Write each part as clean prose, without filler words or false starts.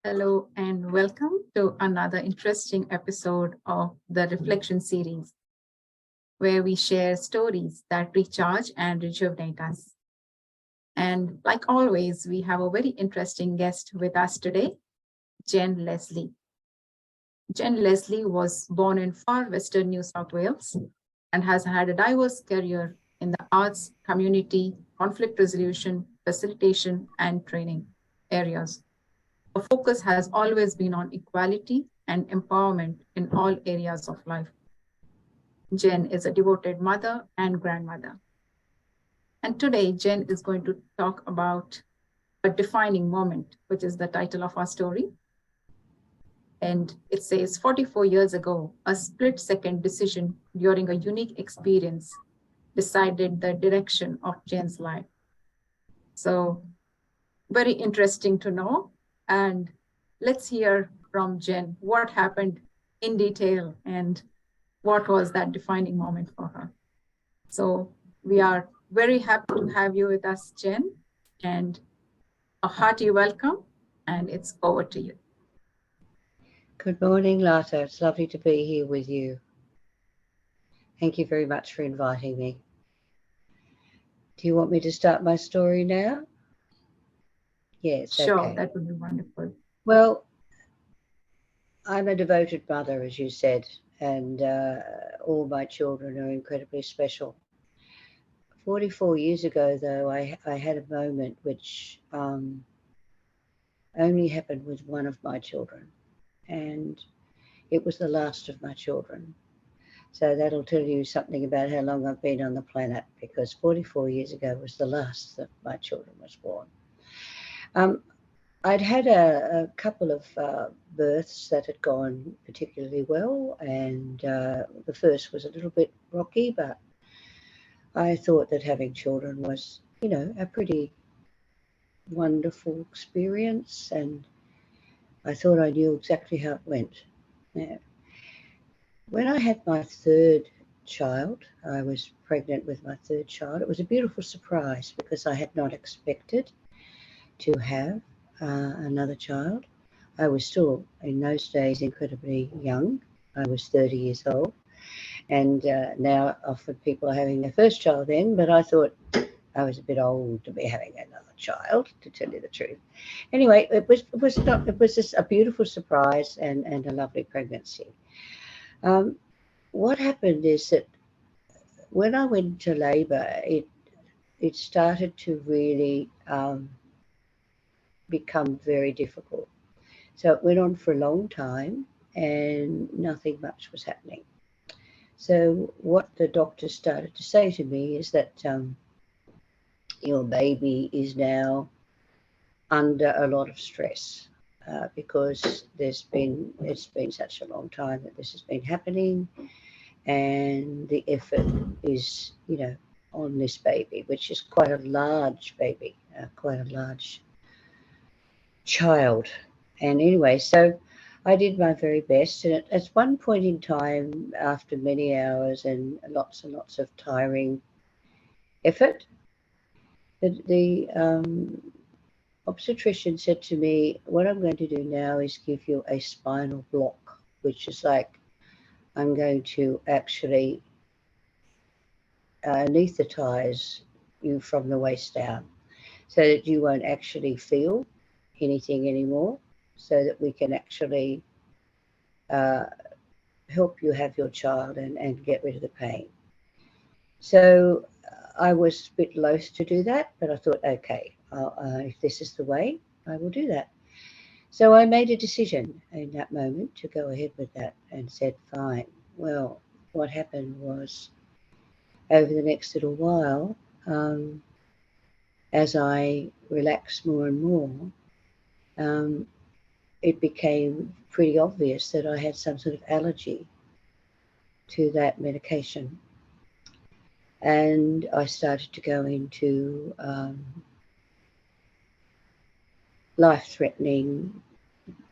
Hello, and welcome to another interesting episode of the Reflection series, where we share stories that recharge and rejuvenate us. And like always, we have a very interesting guest with us today, Jen Leslie. Jen Leslie was born in far western New South Wales and has had a diverse career in the arts, community, conflict resolution, facilitation, and training areas. Her focus has always been on equality and empowerment in all areas of life. Jen is a devoted mother and grandmother. And today, Jen is going to talk about a defining moment, which is the title of our story. And it says 44 years ago, a split second decision during a unique experience decided the direction of Jen's life. So, very interesting to know. And let's hear from Jen what happened in detail and what was that defining moment for her. So, we are very happy to have you with us, Jen, and a hearty welcome. And it's over to you. Good morning, Lata. It's lovely to be here with you. Thank you very much for inviting me. Do you want me to start my story now? Yes, Sure, okay. that would be wonderful. Well, I'm a devoted mother, as you said, and all my children are incredibly special. 44 years ago, though, I had a moment which only happened with one of my children, and it was the last of my children. So that'll tell you something about how long I've been on the planet, because 44 years ago was the last that my children was born. Um, I'd had a couple of births that had gone particularly well, and the first was a little bit rocky, but I thought that having children was, a pretty wonderful experience, and I thought I knew exactly how it went. Yeah. When I had my third child, I was pregnant with my third child. It was a beautiful surprise because I had not expected to have another child. I was still, in those days, incredibly young. I was 30 years old. And now often people are having their first child then, but I thought I was a bit old to be having another child, to tell you the truth. Anyway, it was just a beautiful surprise and a lovely pregnancy. Um, what happened is that when I went into labour, it started to really become very difficult. So it went on for a long time and nothing much was happening. So what the doctor started to say to me is that your baby is now under a lot of stress because it's been such a long time that this has been happening, and the effort is, on this baby, which is quite a large baby, quite a large child. And anyway, so I did my very best. And at one point in time, after many hours and lots of tiring effort, the obstetrician said to me, what I'm going to do now is give you a spinal block, which is like I'm going to actually anesthetize you from the waist down so that you won't actually feel anything anymore, so that we can actually uh, help you have your child and get rid of the pain. So I was a bit loath to do that, but I thought, okay, if this is the way, I will do that. So I made a decision in that moment to go ahead with that and said, fine. Well, what happened was over the next little while, as I relaxed more and more, um, it became pretty obvious that I had some sort of allergy to that medication. And I started to go into life-threatening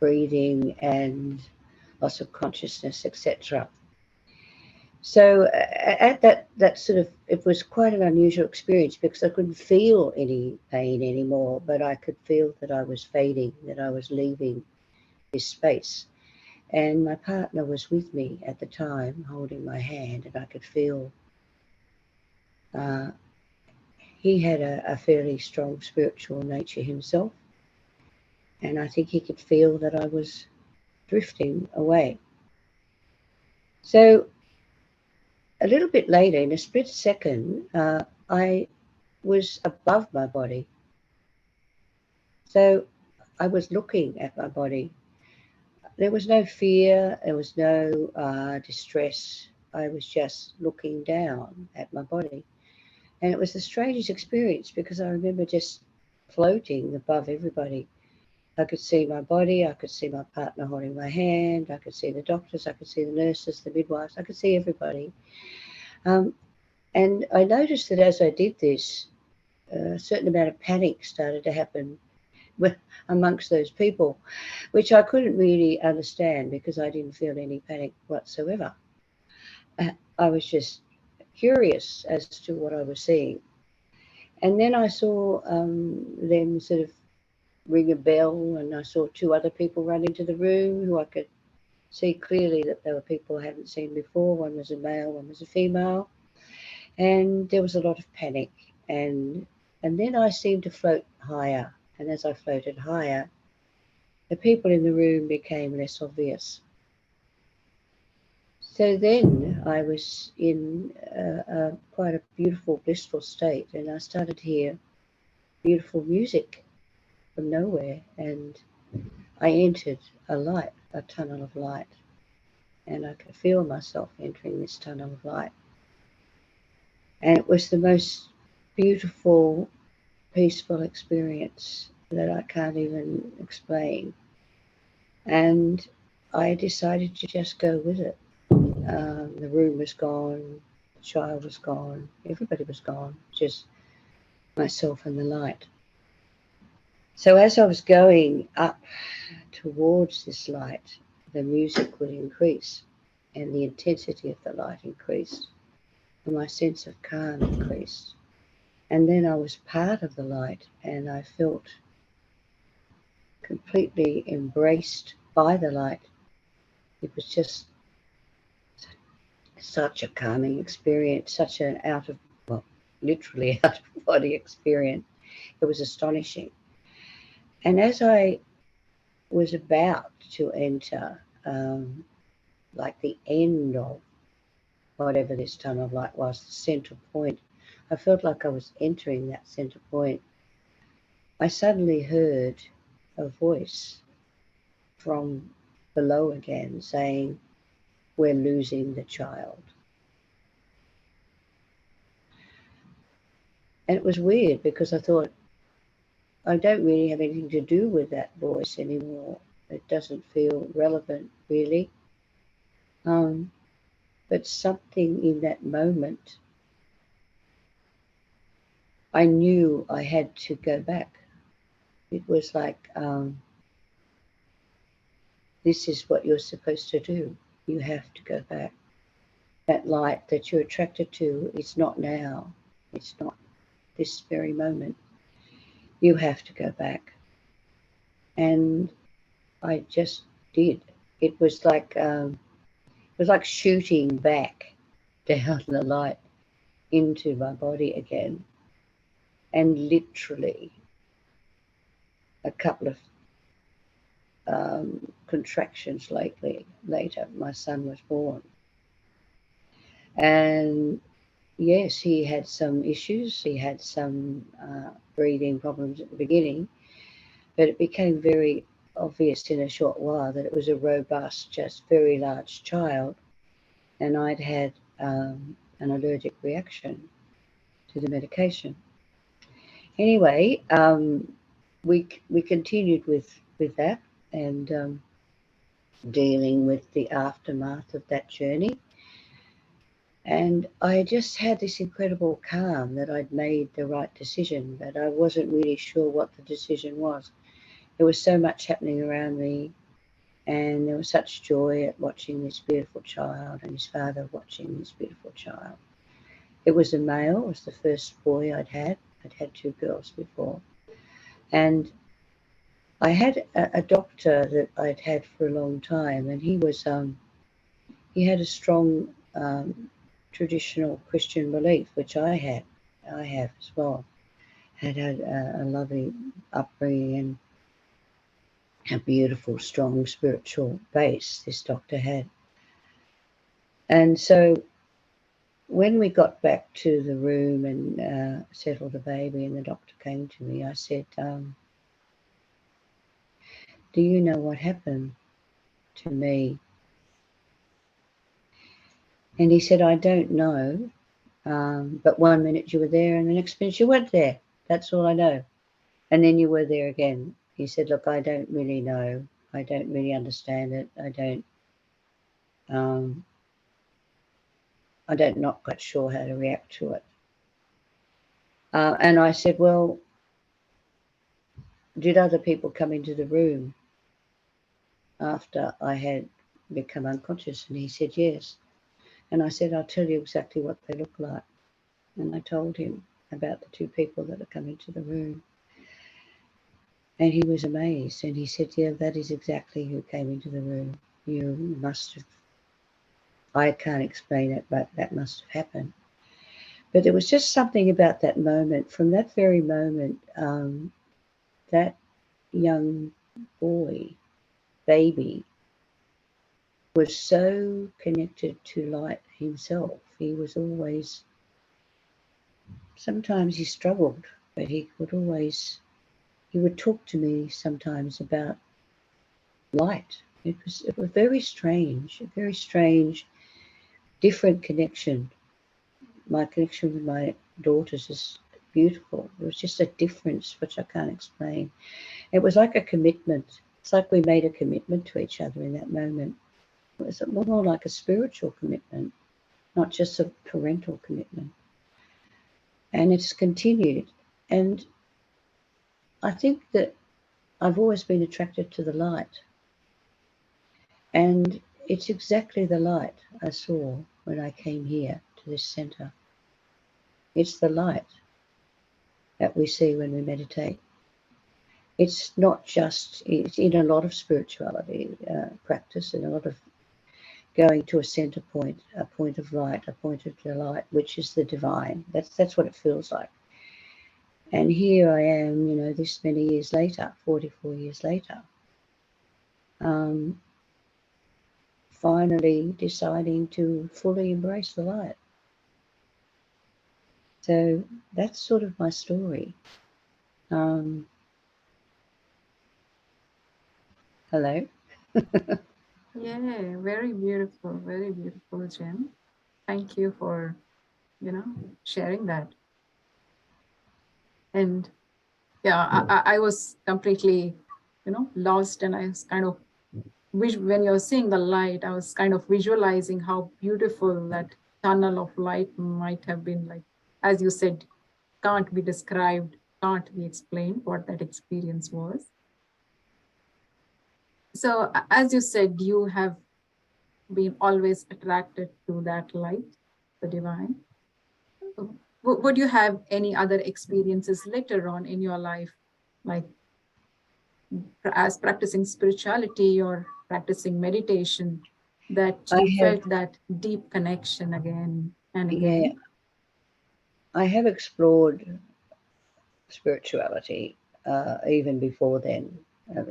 breathing and loss of consciousness, etc. So at that sort of, it was quite an unusual experience because I couldn't feel any pain anymore, but I could feel that I was fading, that I was leaving this space. And my partner was with me at the time, holding my hand, and I could feel he had a fairly strong spiritual nature himself. And I think he could feel that I was drifting away. So a little bit later, in a split second, I was above my body. So I was looking at my body. There was no fear, there was no distress. I was just looking down at my body. And it was the strangest experience because I remember just floating above everybody. I could see my body, I could see my partner holding my hand, I could see the doctors, I could see the nurses, the midwives, I could see everybody. Um, and I noticed that as I did this, a certain amount of panic started to happen amongst those people, which I couldn't really understand because I didn't feel any panic whatsoever. I was just curious as to what I was seeing. And then I saw them sort of ring a bell, and I saw two other people run into the room who I could see clearly that they were people I hadn't seen before. One was a male, one was a female, and there was a lot of panic. And then I seemed to float higher, and as I floated higher, the people in the room became less obvious. So then I was in quite a beautiful, blissful state, and I started to hear beautiful music from nowhere, and I entered a light, a tunnel of light, and I could feel myself entering this tunnel of light. And it was the most beautiful, peaceful experience that I can't even explain. And I decided to just go with it. The room was gone, the child was gone, everybody was gone, just myself and the light. So as I was going up towards this light, the music would increase and the intensity of the light increased and my sense of calm increased. And then I was part of the light and I felt completely embraced by the light. It was just such a calming experience, such an well, literally out of body experience. It was astonishing. And as I was about to enter, like the end of whatever this tunnel of light was, the center point, I felt like I was entering that center point. I suddenly heard a voice from below again saying, "We're losing the child." And it was weird because I thought, I don't really have anything to do with that voice anymore. It doesn't feel relevant, really. But something in that moment, I knew I had to go back. It was like, this is what you're supposed to do. You have to go back. That light that you're attracted to is not now. It's not this very moment. You have to go back. And I just did. It was like shooting back down the light into my body again. And literally a couple of contractions later, my son was born. And yes, he had some issues. He had some breathing problems at the beginning, but it became very obvious in a short while that it was a robust, just very large child. And I'd had an allergic reaction to the medication. Anyway, we continued with that and dealing with the aftermath of that journey. And I just had this incredible calm that I'd made the right decision, but I wasn't really sure what the decision was. There was so much happening around me, and there was such joy at watching this beautiful child and his father watching this beautiful child. It was a male, it was the first boy I'd had. I'd had two girls before. And I had a doctor that I'd had for a long time, and he had a strong traditional Christian belief, which I have as well. Had a lovely upbringing and a beautiful, strong spiritual base. This doctor had, and so when we got back to the room and settled the baby, and the doctor came to me, I said, "Do you know what happened to me?" And he said, "I don't know, but one minute you were there, and the next minute you weren't there. That's all I know. And then you were there again." He said, "Look, I don't really know. I don't really understand it. Um, I don't not quite sure how to react to it." And I said, "Well, did other people come into the room after I had become unconscious?" And he said, "Yes." And I said, "I'll tell you exactly what they look like." And I told him about the two people that had come into the room. And he was amazed. And he said, "Yeah, that is exactly who came into the room. You must have, I can't explain it, but that must have happened." But there was just something about that moment. From that very moment, that young boy, baby, was so connected to light himself. He was always, sometimes he struggled, but he would talk to me sometimes about light. It was a very strange, different connection. My connection with my daughters is beautiful. It was just a difference which I can't explain. It was like a commitment. It's like we made a commitment to each other in that moment. It was more like a spiritual commitment, not just a parental commitment. And it's continued. And I think that I've always been attracted to the light. And it's exactly the light I saw when I came here to this center. It's the light that we see when we meditate. It's not just, it's in a lot of spirituality practice and a lot of going to a center point, a point of light, a point of delight, which is the divine. That's what it feels like. And here I am, this many years later, 44 years later, um, finally deciding to fully embrace the light. So that's sort of my story. Hello. Yeah, very beautiful, Jen. Thank you for, sharing that. And yeah, I was completely, lost, and I was kind of when you're seeing the light, I was kind of visualizing how beautiful that tunnel of light might have been like. As you said, can't be described, can't be explained what that experience was. So, as you said, you have been always attracted to that light, the divine. Would you have any other experiences later on in your life, like as practicing spirituality or practicing meditation, that I you have, felt that deep connection again and yeah, again? I have explored spirituality even before then.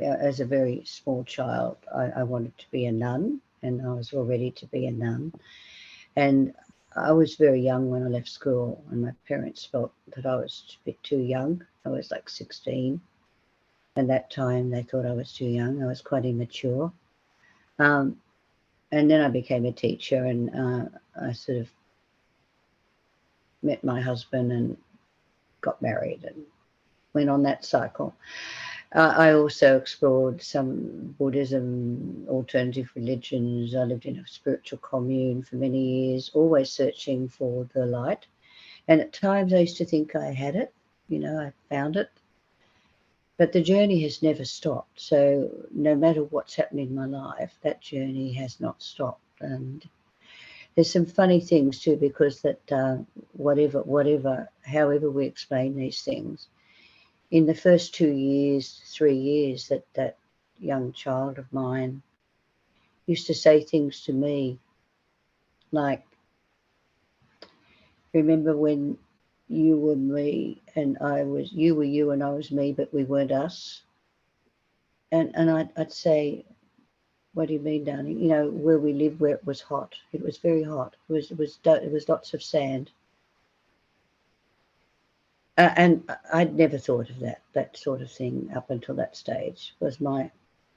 As a very small child, I wanted to be a nun, and I was all ready to be a nun. And I was very young when I left school, and my parents felt that I was a bit too young. I was like 16. And that time they thought I was too young. I was quite immature. Um, and then I became a teacher, and I sort of met my husband and got married and went on that cycle. I also explored some Buddhism, alternative religions. I lived in a spiritual commune for many years, always searching for the light. And at times I used to think I had it, I found it. But the journey has never stopped. So no matter what's happened in my life, that journey has not stopped. And there's some funny things too, because that however we explain these things, in the first 2 years, 3 years, that young child of mine used to say things to me like, remember when you were me and you were you and I was me, but we weren't us? And I'd say, what do you mean, darling? You know, where we lived, where it was hot. It was very hot. It was lots of sand. And I'd never thought of that sort of thing up until that stage. Was my,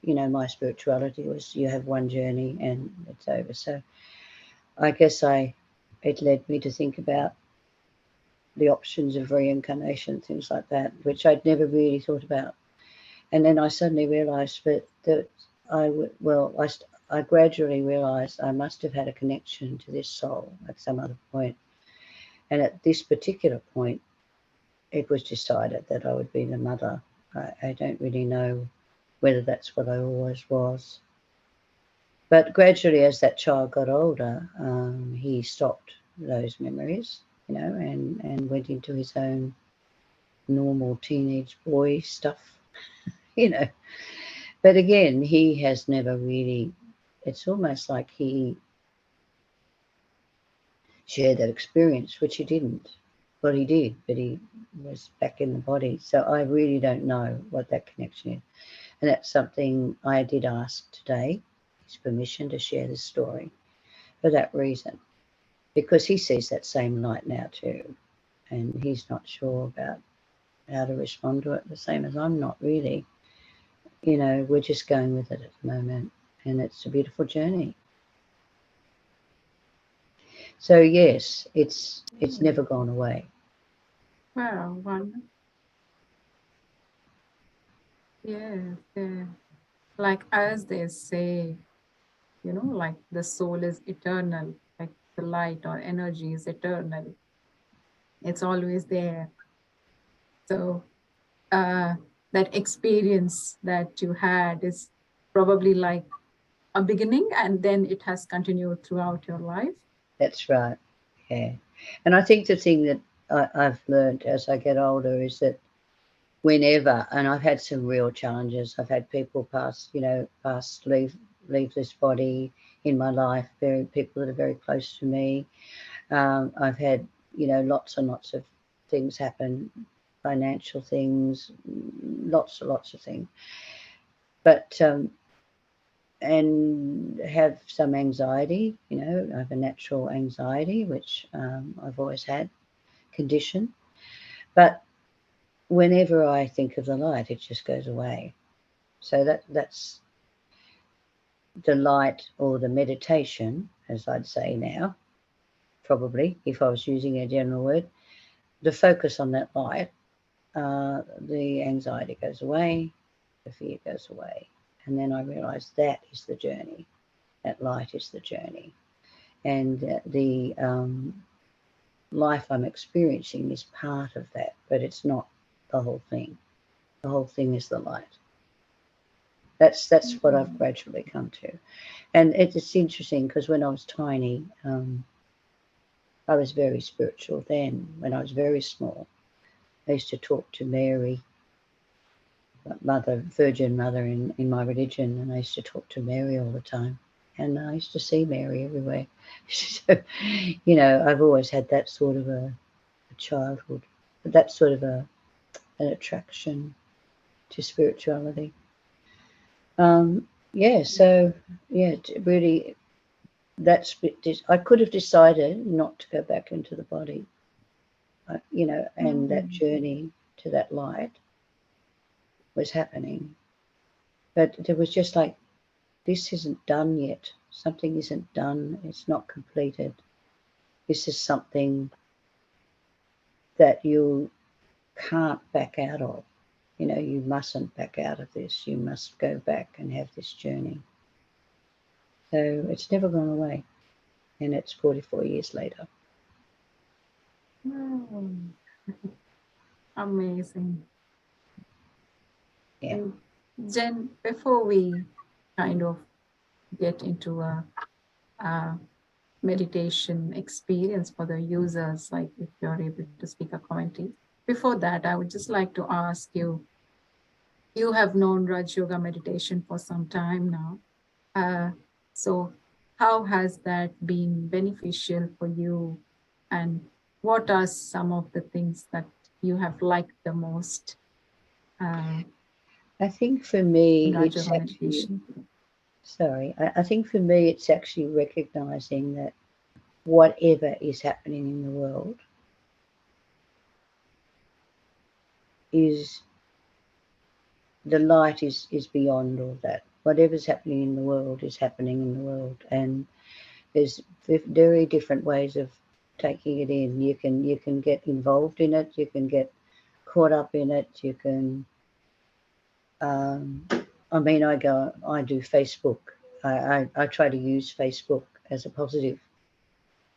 my spirituality was, you have one journey and it's over. So I guess it led me to think about the options of reincarnation, things like that, which I'd never really thought about. And then I suddenly realised that I gradually realised I must have had a connection to this soul at some other point. And at this particular point, it was decided that I would be the mother. I don't really know whether that's what I always was. But gradually, as that child got older, he stopped those memories, and went into his own normal teenage boy stuff, you know. But again, he has never really, it's almost like he shared that experience, which he didn't. Well, he did, but he was back in the body. So I really don't know what that connection is. And that's something I did ask today, his permission to share this story for that reason, because he sees that same light now too. And he's not sure about how to respond to it, the same as I'm not really. We're just going with it at the moment, and it's a beautiful journey. So yes, it's never gone away. Wow, one. Yes, yeah. Like as they say, like the soul is eternal, like the light or energy is eternal. It's always there. So uh, that experience that you had is probably like a beginning and then it has continued throughout your life. That's right. Yeah. And I think the thing that I've learned as I get older is that whenever, and I've had some real challenges, I've had people leave this body in my life, very people that are very close to me. I've had, lots and lots of things happen, financial things, lots and lots of things. But and have some anxiety, I have a natural anxiety, which I've always had, condition. But whenever I think of the light, it just goes away. So that's the light, or the meditation, as I'd say now, probably, if I was using a general word, the focus on that light, the anxiety goes away, the fear goes away. And then I realised that is the journey. That light is the journey. And the life I'm experiencing is part of that, but it's not the whole thing. The whole thing is the light. That's what I've gradually come to. And it's interesting because when I was tiny, I was very spiritual then. When I was very small, I used to talk to Mary, Mother, Virgin Mother in my religion, and I used to talk to Mary all the time. And I used to see Mary everywhere. So, I've always had that sort of a childhood, that sort of an attraction to spirituality. So really, I could have decided not to go back into the body, and that journey to that light was happening. But there was just like, this isn't done yet. Something isn't done. It's not completed. This is something that you can't back out of. You mustn't back out of this. You must go back and have this journey. So it's never gone away. And it's 44 years later. Amazing. Yeah. And Jen, before we kind of get into a meditation experience for the users, like if you're able to speak a commentary, before that, I would just like to ask you, you have known Raj Yoga meditation for some time now. So how has that been beneficial for you? And what are some of the things that you have liked the most I think for in me, Raj it's Yoga actually, meditation? sorry, I think for me, it's actually recognizing that whatever is happening in the world is the light is beyond all that. Whatever's happening in the world is happening in the world, and there's very different ways of taking it in. You can get involved in it. You can get caught up in it. You can. I mean, I do Facebook. I try to use Facebook as a positive,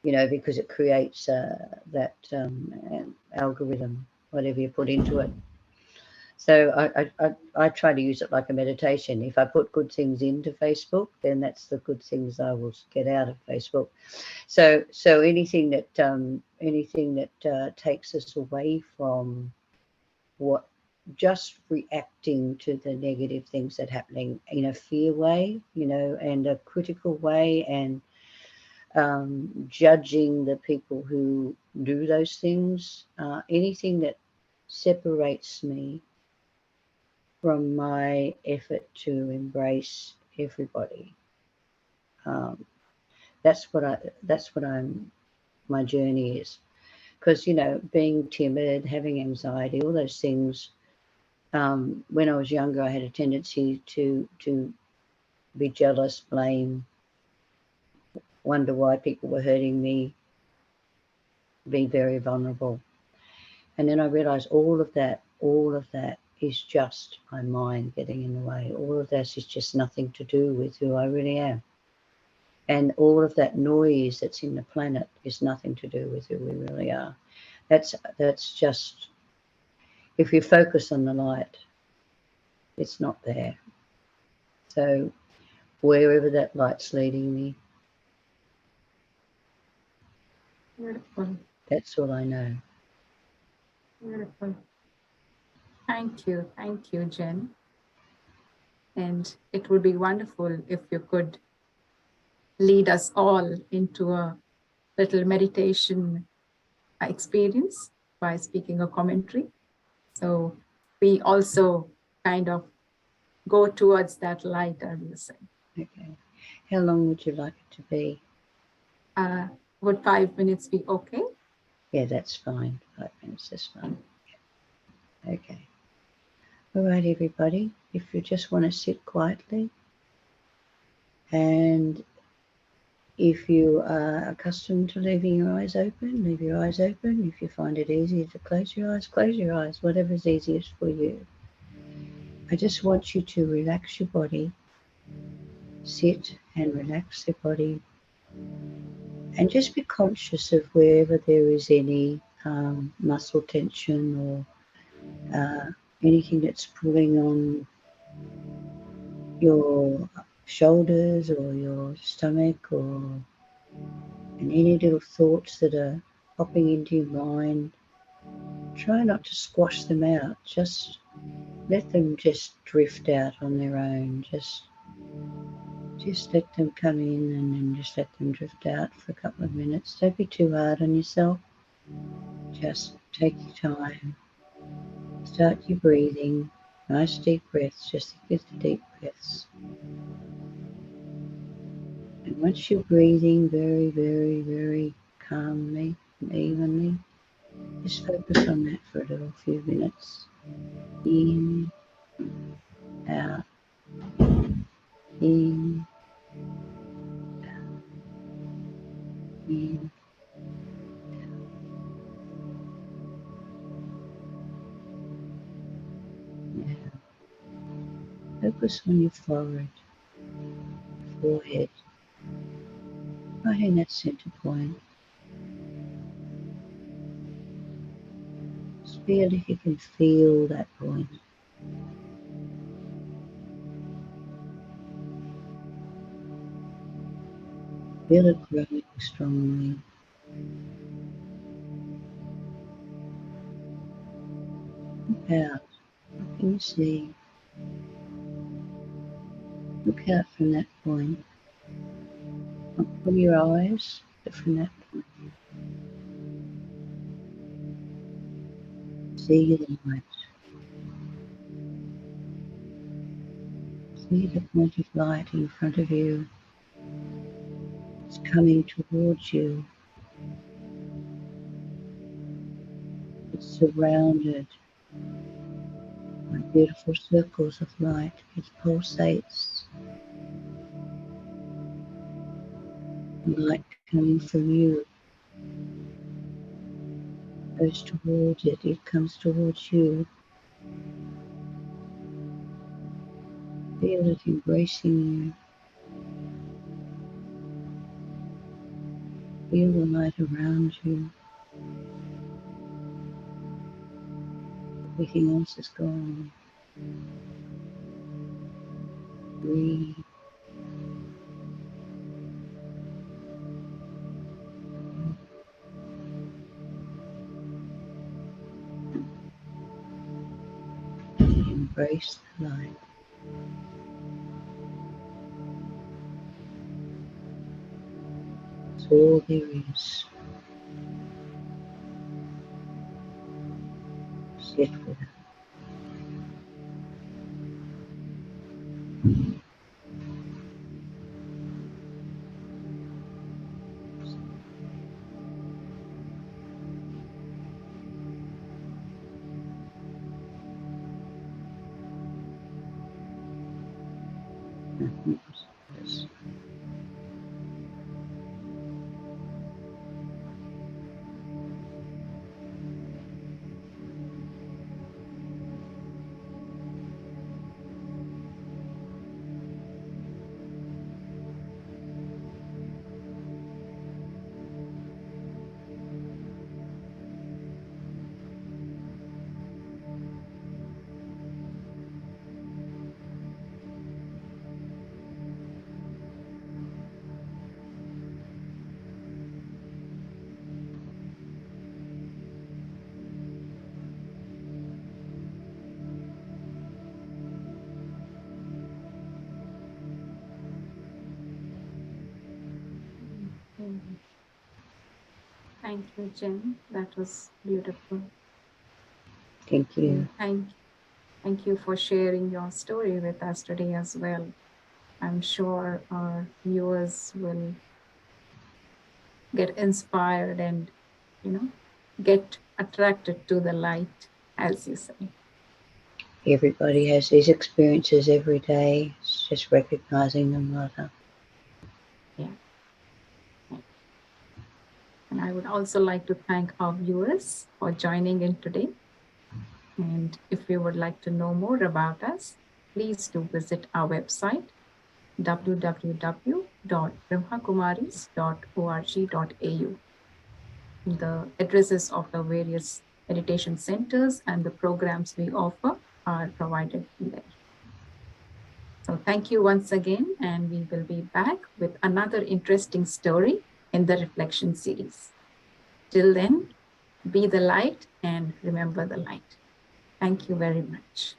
because it creates that algorithm, whatever you put into it. So I try to use it like a meditation. If I put good things into Facebook, then that's the good things I will get out of Facebook. So anything that takes us away from what just reacting to the negative things that are happening in a fear way, and a critical way, and judging the people who do those things, anything that separates me from my effort to embrace everybody. Um, that's what my journey is. Because, being timid, having anxiety, all those things, when I was younger, I had a tendency to be jealous, blame, wonder why people were hurting me, be very vulnerable. And then I realized all of that is just my mind getting in the way. All of that is just nothing to do with who I really am. And all of that noise that's in the planet is nothing to do with who we really are. That's just, if you focus on the light, it's not there. So wherever that light's leading me, Beautiful, that's all I know. beautiful. Thank you, Jen. And it would be wonderful if you could lead us all into a little meditation experience by speaking a commentary. So we also kind of go towards that light, I will say. Okay. How long would you like it to be? Would 5 minutes be okay? Yeah, that's fine. 5 minutes is fine. Okay. All right, everybody. If you just want to sit quietly, and if you are accustomed to leaving your eyes open, leave your eyes open. If you find it easier to close your eyes, close your eyes, whatever's easiest for you. I just want you to relax your body, sit and relax your body, and just be conscious of wherever there is any muscle tension or anything that's pulling on your shoulders or your stomach, and any little thoughts that are popping into your mind. Try not to squash them out. Just let them just drift out on their own. Just let them come in and then just let them drift out for a couple of minutes. Don't be too hard on yourself. Just take your time. Start your breathing. Nice deep breaths. Just get the deep breaths. And once you're breathing very, very, very calmly and evenly, just focus on that for a little few minutes. In, out, in, in. Now, focus on your forehead, forehead, right in that center point. Just feel if you can feel that point. Feel it growing strongly. out. What can you see? Look out from that point. Not from your eyes, but from that point. See the light. See the point of light in front of you. It's coming towards you. It's surrounded by beautiful circles of light. It pulsates. Light coming from you goes towards it. It comes towards you. Feel it embracing you. Feel the light around you. Everything else is gone. Breathe. Embrace the light. It's all there is. Sit with it. Nothing else matters. Thank you, Jen. That was beautiful. Thank you. Thank you for sharing your story with us today as well. I'm sure our viewers will get inspired and, get attracted to the light, as you say. Everybody has these experiences every day. It's just recognizing them, Radha. Yeah. And I would also like to thank our viewers for joining in today. And if you would like to know more about us, please do visit our website, www.brahmakumaris.org.au. The addresses of the various meditation centers and the programs we offer are provided there. So thank you once again, and we will be back with another interesting story in the reflection series. Till then, be the light and remember the light. Thank you very much.